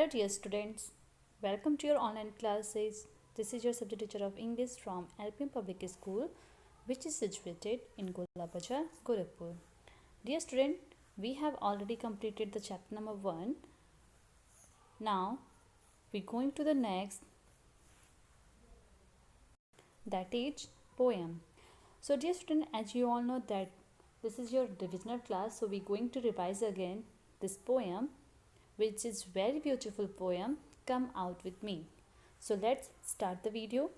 Hello dear students, welcome to your online classes. This is your subject teacher of English from LPM Public School, which is situated in Golapazar, Gorakhpur. Dear student, we have already completed the chapter number 1. Now we're going to the next, that is poem. So dear student, as you all know that this is your divisional class, so we're going to revise again this poem, which is very beautiful poem, Come Out With Me. So let's start the video.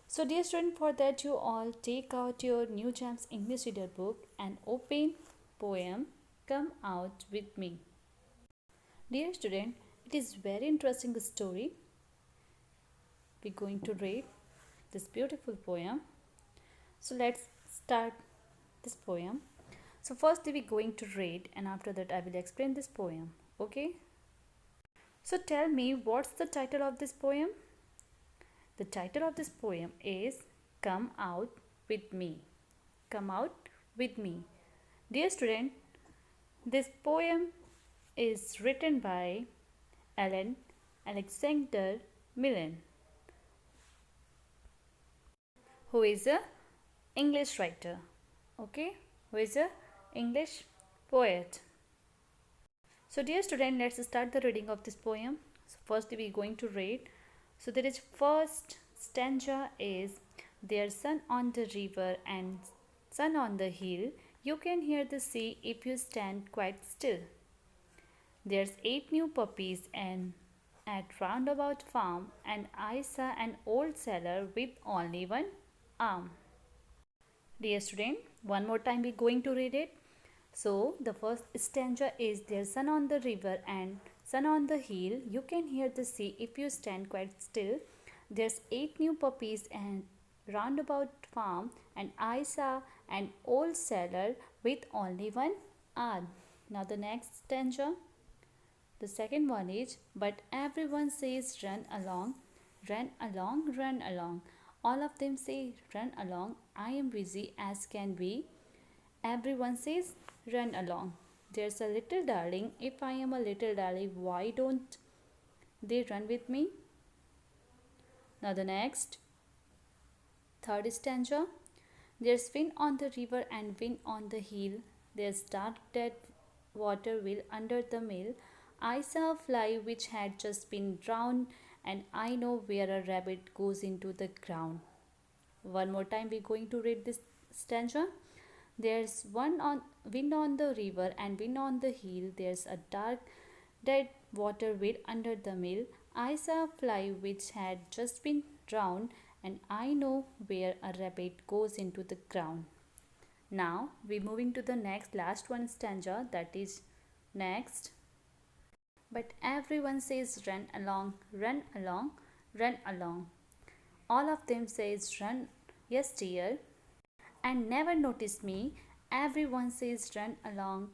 So dear student, for that you all take out your New Gems English Reader book and open poem Come Out With Me. Dear student, it is very interesting story. We're going to read this beautiful poem. So let's start this poem. So first we're going to read and after that I will explain this poem. Okay? So tell me, what's the title of this poem? The title of this poem is Come Out With Me. Come Out With Me. Dear student, this poem is written by Alexander Millen, who is a English writer. Okay? Who is a English poet. So dear student, let's start the reading of this poem. So first we're going to read. So there is first stanza is, there's sun on the river and sun on the hill. You can hear the sea if you stand quite still. There's 8 new puppies and at roundabout farm, and I saw an old sailor with only one arm. Dear student, one more time we're going to read it. So the first stanza is, there's sun on the river and sun on the hill. You can hear the sea if you stand quite still. There's 8 new puppies and roundabout farm, and I saw an old sailor with only one arm. Now the next stanza. The second one is, but everyone says run along, run along, run along. All of them say run along. I am busy as can be. Everyone says run along. There's a little darling. If I am a little darling, why don't they run with me? Now the next, third stanza. There's wind on the river and wind on the hill. There's dark dead water wheel under the mill. I saw a fly which had just been drowned, and I know where a rabbit goes into the ground. One more time we're going to read this stanza. There's wind on the river and wind on the hill. There's a dark dead water wheel under the mill. I saw a fly which had just been drowned, and I know where a rabbit goes into the ground. Now we're moving to the next last one stanza, that is next. But everyone says run along, run along, run along. All of them says run, yes dear, and never notice me. Everyone says run along.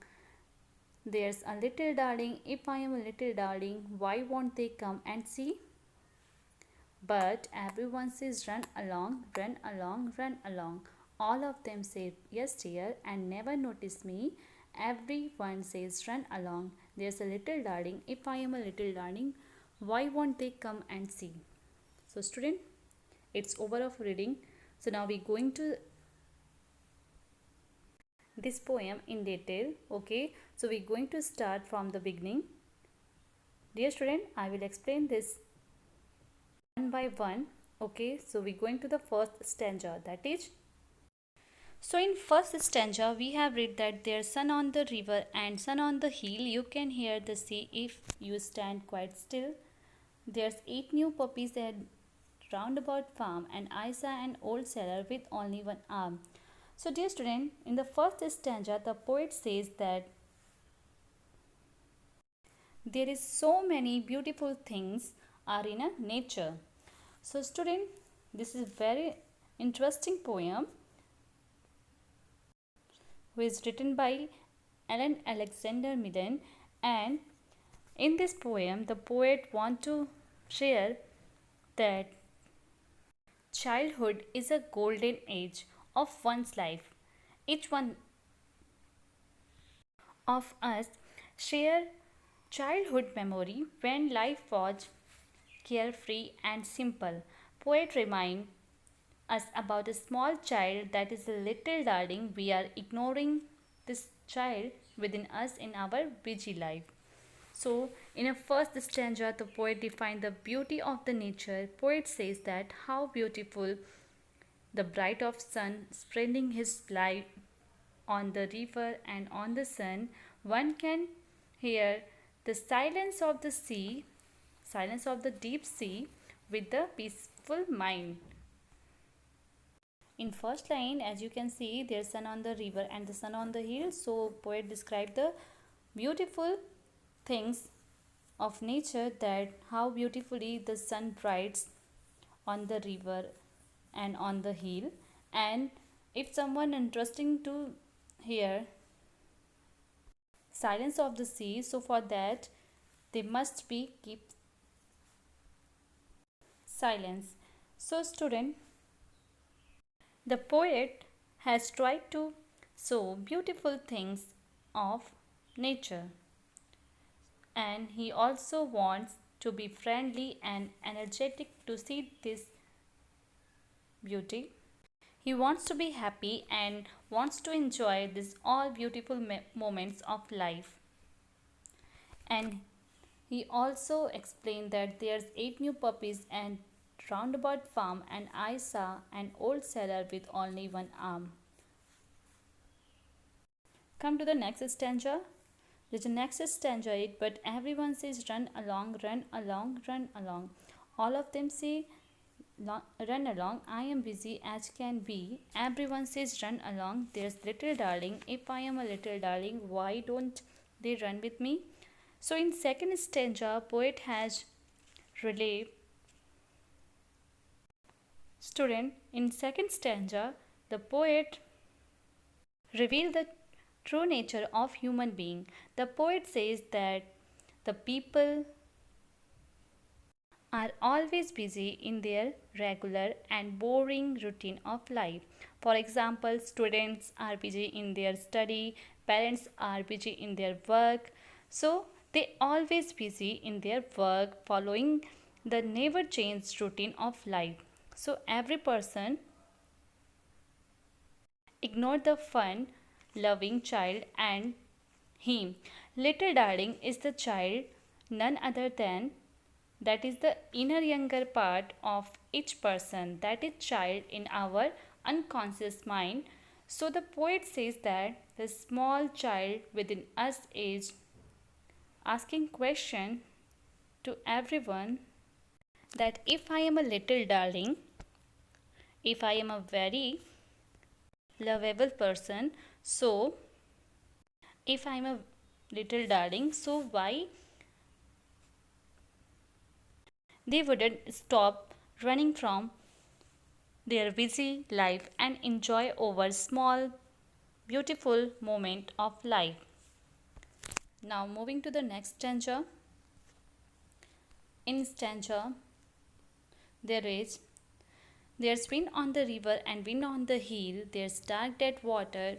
There's a little darling. If I am a little darling, why won't they come and see? But everyone says run along, run along, run along. All of them say yes dear and never notice me. Everyone says run along. There's a little darling. If I am a little darling, why won't they come and see? So student, it's over of reading. So now we're going to this poem in detail. Okay, so we're going to start from the beginning. Dear student, I will explain this one by one. Okay, so we're going to the first stanza, that is. So in first stanza we have read that there's sun on the river and sun on the hill. You can hear the sea if you stand quite still. There's 8 new puppies at roundabout farm, and I saw an old sailor with only one arm. So dear student, in the first stanza the poet says that there is so many beautiful things are in a nature. So student, this is very interesting poem which is written by Alexander Millen, and in this poem the poet wants to share that childhood is a golden age of one's life. Each one of us share Childhood memory when life was carefree and simple. Poet remind us about a small child that is a little darling. We are ignoring this child within us in our busy life. So, in a first stanza, the poet defined the beauty of the nature. Poet says that how beautiful the bright of sun spreading his light on the river and on the sun. One can hear the silence of the deep sea with the peaceful mind. In first line, as you can see, there's sun on the river and the sun on the hill. So poet described the beautiful things of nature, that how beautifully the sun brights on the river and on the hill. And if someone interesting to hear silence of the sea, so for that they must be keep silence. So student, the poet has tried to show beautiful things of nature, and he also wants to be friendly and energetic to see this beauty. He wants to be happy and wants to enjoy these all beautiful moments of life. And he also explained that there's 8 new puppies and roundabout farm, and I saw an old sailor with only one arm. Come to the next stanza. The next stanza is, but everyone says run along, run along, run along. All of them say run along, I am busy as can be. Everyone says run along, there's little darling. If I am a little darling, why don't they run with me? So in second stanza, poet has relay. Student, in second stanza, the poet reveal the true nature of human being. The poet says that the people are always busy in their regular and boring routine of life. For example, students are busy in their study, parents are busy in their work. So they always busy in their work, following the never changed routine of life. So every person ignore the fun loving child and him. Little darling is the child, none other than that is the inner younger part of each person, that is child in our unconscious mind. So the poet says that the small child within us is asking question to everyone, that if I am a little darling, if I am a very lovable person, so if I am a little darling, so why they wouldn't stop running from their busy life and enjoy over small beautiful moment of life. Now moving to the next stanza. In stanza there is, there's wind on the river and wind on the hill, there's dark dead water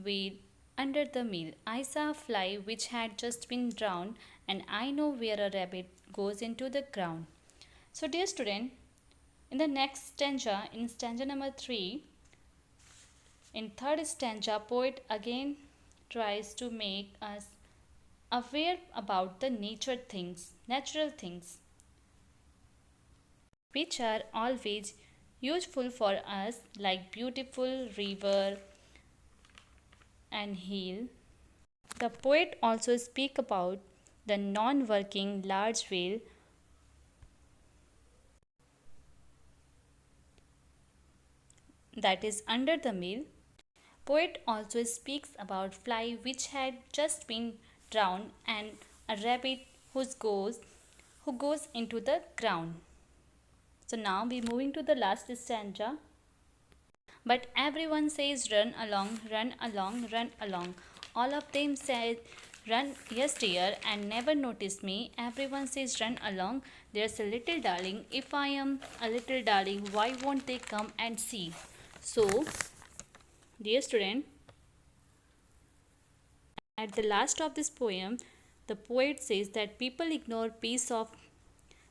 weed under the mill. I saw a fly which had just been drowned, and I know where a rabbit goes into the ground. So dear student, in the next stanza, in stanza number 3, in third stanza, poet again tries to make us aware about the natural things, which are always useful for us, like beautiful river and hill. The poet also speak about the non-working large whale that is under the mill. Poet also speaks about fly which had just been drowned, and a rabbit who goes into the ground. So now we moving to the last stanza. But everyone says run along, run along, run along. All of them said run, yes dear, and never notice me. Everyone says run along. There's a little darling. If I am a little darling, why won't they come and see? So, dear student, at the last of this poem, the poet says that people ignore peace of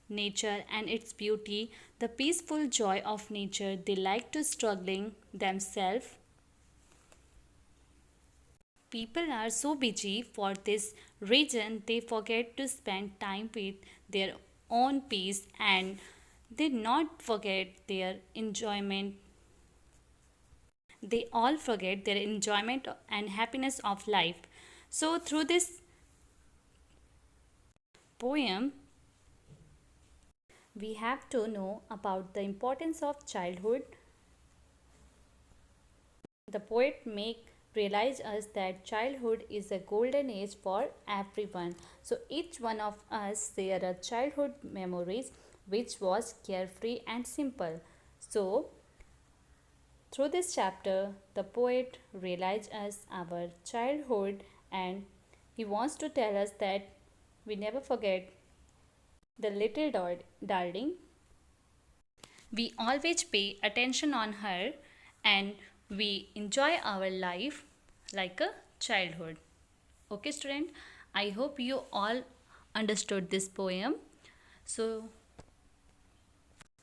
nature and its beauty, the peaceful joy of nature. They like to struggling themselves. People are so busy for this reason they forget to spend time with their own peace and they not forget their enjoyment. They all forget their enjoyment and happiness of life. So through this poem, we have to know about the importance of childhood. The poet make realize us that childhood is a golden age for everyone. So each one of us share a childhood memories which was carefree and simple. So through this chapter, the poet realized us our childhood and he wants to tell us that we never forget the little darling. We always pay attention on her and we enjoy our life like a childhood. Okay, student, I hope you all understood this poem. So,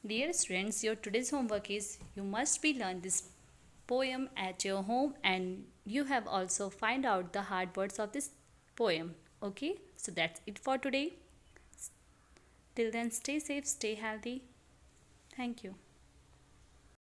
dear students, your today's homework is you must be learn this poem at your home and you have also find out the hard words of this poem. Okay, so that's it for today. Till then, stay safe, stay healthy. Thank you.